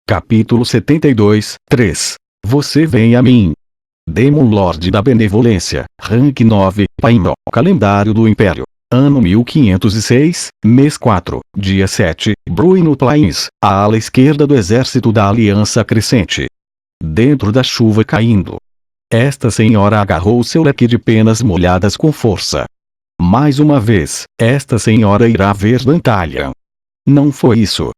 Capítulo 72, 3. Você vem a mim. Demon Lord da Benevolência, Rank 9, Painel, Calendário do Império. Ano 1506, mês 4, dia 7, Bruino Plains, a ala esquerda do exército da Aliança Crescente. Dentro da chuva caindo. Esta senhora agarrou seu leque de penas molhadas com força. Mais uma vez, esta senhora irá ver Dantalian. Não foi isso.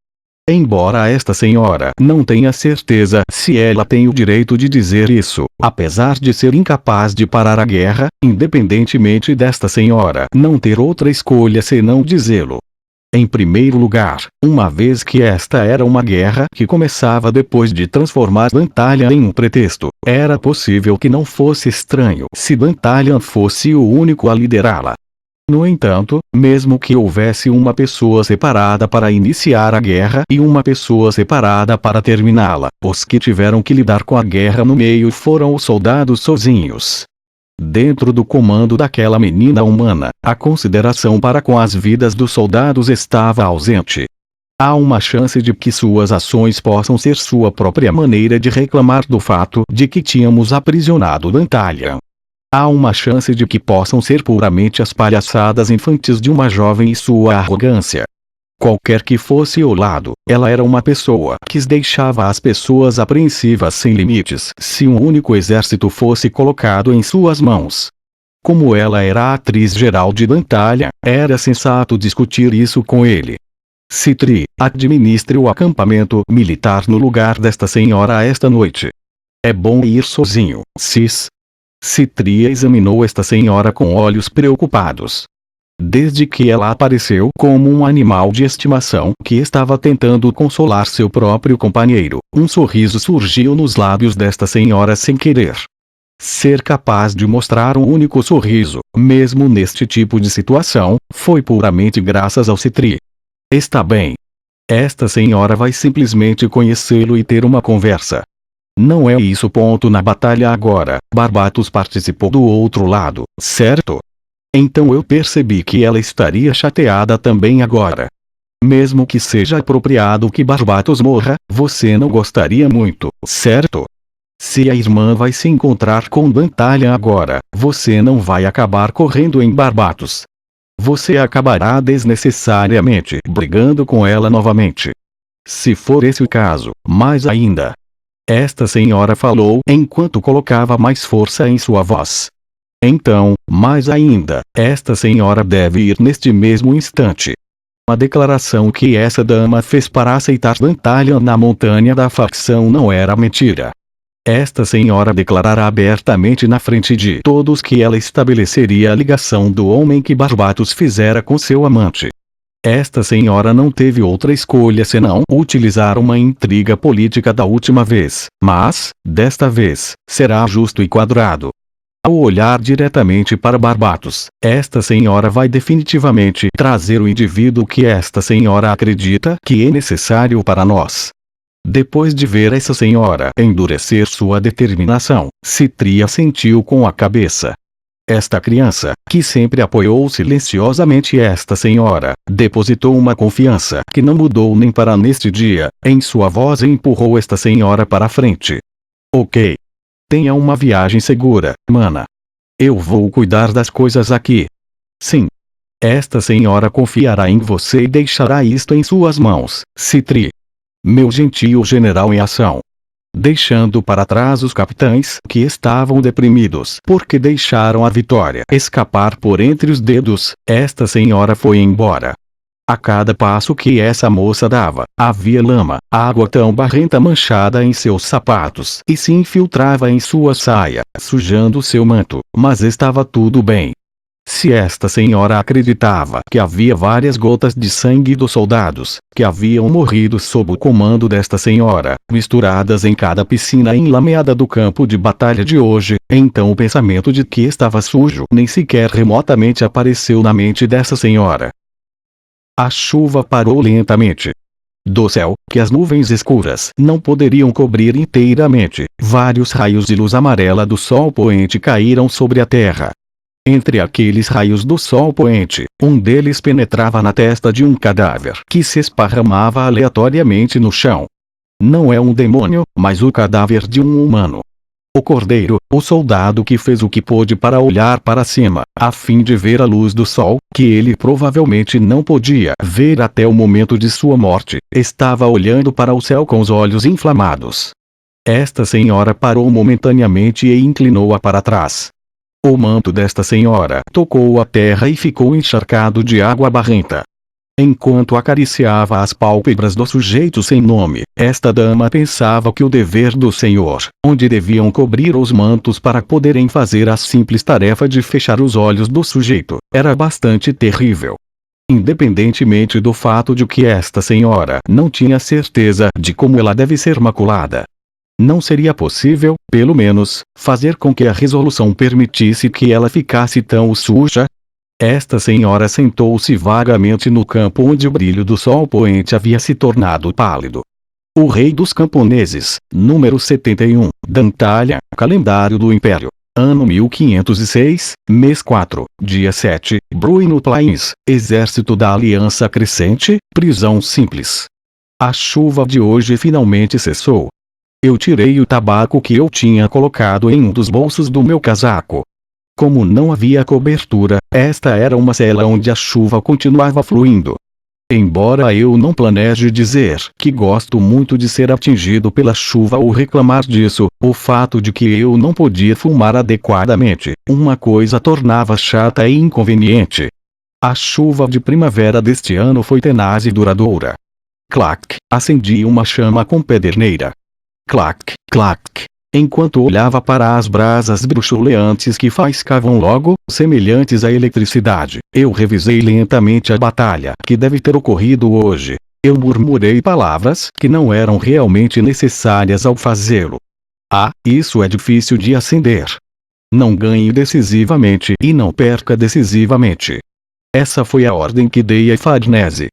Embora esta senhora não tenha certeza se ela tem o direito de dizer isso, apesar de ser incapaz de parar a guerra, independentemente desta senhora não ter outra escolha senão dizê-lo. Em primeiro lugar, uma vez que esta era uma guerra que começava depois de transformar Dantalian em um pretexto, era possível que não fosse estranho se Dantalian fosse o único a liderá-la. No entanto, mesmo que houvesse uma pessoa separada para iniciar a guerra e uma pessoa separada para terminá-la, os que tiveram que lidar com a guerra no meio foram os soldados sozinhos. Dentro do comando daquela menina humana, a consideração para com as vidas dos soldados estava ausente. Há uma chance de que suas ações possam ser sua própria maneira de reclamar do fato de que tínhamos aprisionado Dantalian. Há uma chance de que possam ser puramente as palhaçadas infantis de uma jovem e sua arrogância. Qualquer que fosse o lado, ela era uma pessoa que deixava as pessoas apreensivas sem limites se um único exército fosse colocado em suas mãos. Como ela era a atriz geral de Dantalian, era sensato discutir isso com ele. Citri, administre o acampamento militar no lugar desta senhora esta noite. É bom ir sozinho, Cis. Citria examinou esta senhora com olhos preocupados. Desde que ela apareceu como um animal de estimação que estava tentando consolar seu próprio companheiro, um sorriso surgiu nos lábios desta senhora sem querer. Ser capaz de mostrar um único sorriso, mesmo neste tipo de situação, foi puramente graças ao Citri. Está bem. Esta senhora vai simplesmente conhecê-lo e ter uma conversa. Não é isso ponto na batalha agora. Barbatos participou do outro lado, certo? Então eu percebi que ela estaria chateada também agora. Mesmo que seja apropriado que Barbatos morra, você não gostaria muito, certo? Se a irmã vai se encontrar com Dantalian agora, você não vai acabar correndo em Barbatos. Você acabará desnecessariamente brigando com ela novamente. Se for esse o caso, mais ainda. Esta senhora falou enquanto colocava mais força em sua voz. Então, mais ainda, esta senhora deve ir neste mesmo instante. A declaração que essa dama fez para aceitar Dantalian na montanha da facção não era mentira. Esta senhora declarará abertamente na frente de todos que ela estabeleceria a ligação do homem que Barbatos fizera com seu amante. Esta senhora não teve outra escolha senão utilizar uma intriga política da última vez, mas, desta vez, será justo e quadrado. Ao olhar diretamente para Barbatos, esta senhora vai definitivamente trazer o indivíduo que esta senhora acredita que é necessário para nós. Depois de ver essa senhora endurecer sua determinação, Citria sentiu com a cabeça. Esta criança, que sempre apoiou silenciosamente esta senhora, depositou uma confiança que não mudou nem para neste dia, em sua voz e empurrou esta senhora para a frente. Ok. Tenha uma viagem segura, mana. Eu vou cuidar das coisas aqui. Sim. Esta senhora confiará em você e deixará isto em suas mãos, Citri. Meu gentil general em ação. Deixando para trás os capitães que estavam deprimidos porque deixaram a vitória escapar por entre os dedos, esta senhora foi embora. A cada passo que essa moça dava, havia lama, água tão barrenta manchada em seus sapatos e se infiltrava em sua saia, sujando seu manto, mas estava tudo bem. Se esta senhora acreditava que havia várias gotas de sangue dos soldados, que haviam morrido sob o comando desta senhora, misturadas em cada piscina enlameada do campo de batalha de hoje, então o pensamento de que estava sujo nem sequer remotamente apareceu na mente dessa senhora. A chuva parou lentamente. Do céu, que as nuvens escuras não poderiam cobrir inteiramente, vários raios de luz amarela do sol poente caíram sobre a terra. Entre aqueles raios do sol poente, um deles penetrava na testa de um cadáver que se esparramava aleatoriamente no chão. Não é um demônio, mas o cadáver de um humano. O cordeiro, o soldado que fez o que pôde para olhar para cima, a fim de ver a luz do sol, que ele provavelmente não podia ver até o momento de sua morte, estava olhando para o céu com os olhos inflamados. Esta senhora parou momentaneamente e inclinou-a para trás. O manto desta senhora tocou a terra e ficou encharcado de água barrenta. Enquanto acariciava as pálpebras do sujeito sem nome, esta dama pensava que o dever do Senhor, onde deviam cobrir os mantos para poderem fazer a simples tarefa de fechar os olhos do sujeito, era bastante terrível. Independentemente do fato de que esta senhora não tinha certeza de como ela deve ser maculada. Não seria possível, pelo menos, fazer com que a resolução permitisse que ela ficasse tão suja? Esta senhora sentou-se vagamente no campo onde o brilho do sol poente havia se tornado pálido. O rei dos camponeses, número 71, Dantalha, calendário do Império. Ano 1506, mês 4, dia 7, Bruino Plains, exército da Aliança Crescente, prisão simples. A chuva de hoje finalmente cessou. Eu tirei o tabaco que eu tinha colocado em um dos bolsos do meu casaco. Como não havia cobertura, esta era uma cela onde a chuva continuava fluindo. Embora eu não planeje dizer que gosto muito de ser atingido pela chuva ou reclamar disso, o fato de que eu não podia fumar adequadamente, uma coisa tornava chata e inconveniente. A chuva de primavera deste ano foi tenaz e duradoura. Clac, acendi uma chama com pederneira. Clac, clac. Enquanto olhava para as brasas bruxuleantes que faiscavam logo, semelhantes à eletricidade, eu revisei lentamente a batalha que deve ter ocorrido hoje. Eu murmurei palavras que não eram realmente necessárias ao fazê-lo. Ah, isso é difícil de acender. Não ganhe decisivamente e não perca decisivamente. Essa foi a ordem que dei a Farnese.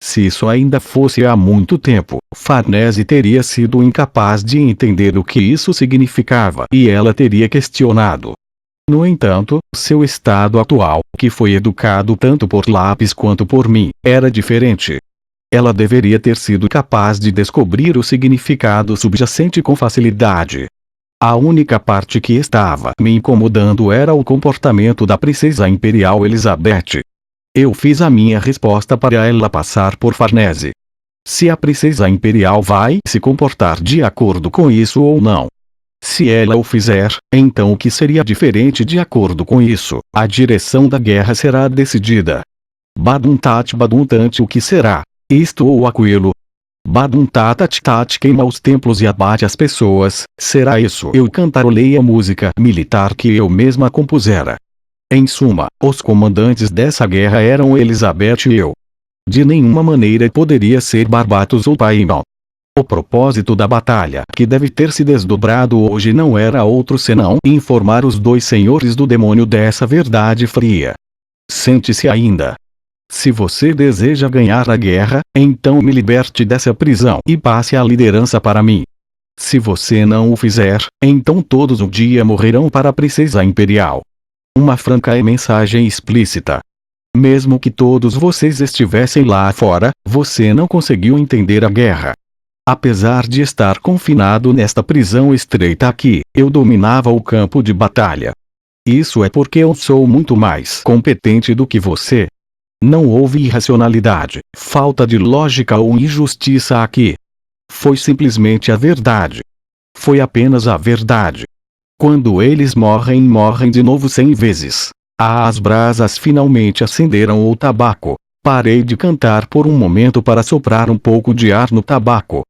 Se isso ainda fosse há muito tempo, Farnese teria sido incapaz de entender o que isso significava e ela teria questionado. No entanto, seu estado atual, que foi educado tanto por Lápis quanto por mim, era diferente. Ela deveria ter sido capaz de descobrir o significado subjacente com facilidade. A única parte que estava me incomodando era o comportamento da princesa imperial Elizabeth. Eu fiz a minha resposta para ela passar por Farnese. Se a princesa imperial vai se comportar de acordo com isso ou não. Se ela o fizer, então o que seria diferente de acordo com isso? A direção da guerra será decidida. Badum-tat-badum-tante, o que será? Isto ou aquilo? Badum-tat-tat queima os templos e abate as pessoas, será isso? Eu cantarolei a música militar que eu mesma compusera. Em suma, os comandantes dessa guerra eram Elizabeth e eu. De nenhuma maneira poderia ser Barbatos ou Paimon. O propósito da batalha que deve ter se desdobrado hoje não era outro senão informar os dois senhores do demônio dessa verdade fria. Sente-se ainda. Se você deseja ganhar a guerra, então me liberte dessa prisão e passe a liderança para mim. Se você não o fizer, então todos um dia morrerão para a princesa imperial. Uma franca mensagem explícita. Mesmo que todos vocês estivessem lá fora, você não conseguiu entender a guerra. Apesar de estar confinado nesta prisão estreita aqui, eu dominava o campo de batalha. Isso é porque eu sou muito mais competente do que você. Não houve irracionalidade, falta de lógica ou injustiça aqui. Foi simplesmente a verdade. Foi apenas a verdade. Quando eles morrem, morrem de novo 100 vezes. As brasas finalmente acenderam o tabaco. Parei de cantar por um momento para soprar um pouco de ar no tabaco.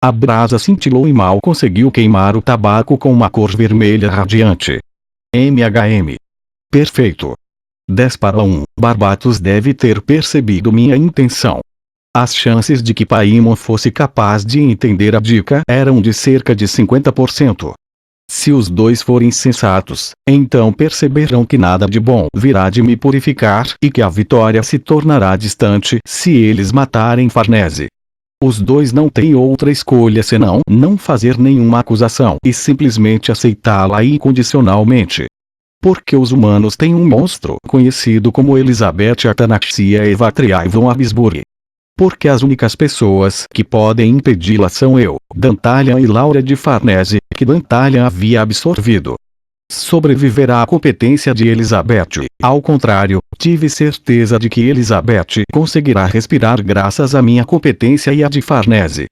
A brasa cintilou e mal conseguiu queimar o tabaco com uma cor vermelha radiante. MHM. Perfeito. 10 para 1. Barbatos deve ter percebido minha intenção. As chances de que Paimon fosse capaz de entender a dica eram de cerca de 50%. Se os dois forem sensatos, então perceberão que nada de bom virá de me purificar e que a vitória se tornará distante se eles matarem Farnese. Os dois não têm outra escolha senão não fazer nenhuma acusação e simplesmente aceitá-la incondicionalmente. Porque os humanos têm um monstro conhecido como Elizabeth Atanaxia Evatriaivon Abisbury. Porque as únicas pessoas que podem impedi-la são eu, D'Artagnan e Laura de Farnese, que D'Artagnan havia absorvido. Sobreviverá à competência de Elizabeth. Ao contrário, tive certeza de que Elizabeth conseguirá respirar graças à minha competência e à de Farnese.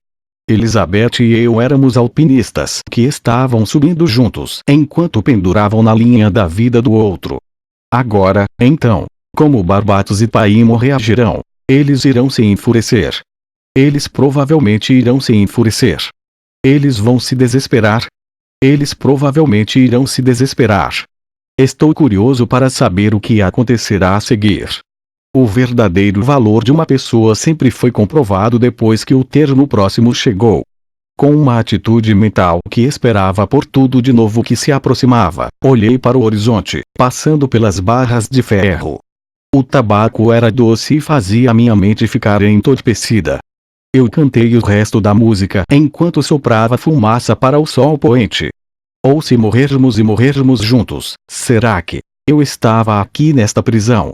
Elizabeth e eu éramos alpinistas que estavam subindo juntos enquanto penduravam na linha da vida do outro. Agora, então, como Barbatos e Paimo reagirão? Eles irão se enfurecer. Eles provavelmente irão se enfurecer. Eles vão se desesperar. Eles provavelmente irão se desesperar. Estou curioso para saber o que acontecerá a seguir. O verdadeiro valor de uma pessoa sempre foi comprovado depois que o termo próximo chegou. Com uma atitude mental que esperava por tudo de novo que se aproximava, olhei para o horizonte, passando pelas barras de ferro. O tabaco era doce e fazia minha mente ficar entorpecida. Eu cantei o resto da música enquanto soprava fumaça para o sol poente. Ou se morrermos e morrermos juntos, será que eu estava aqui nesta prisão,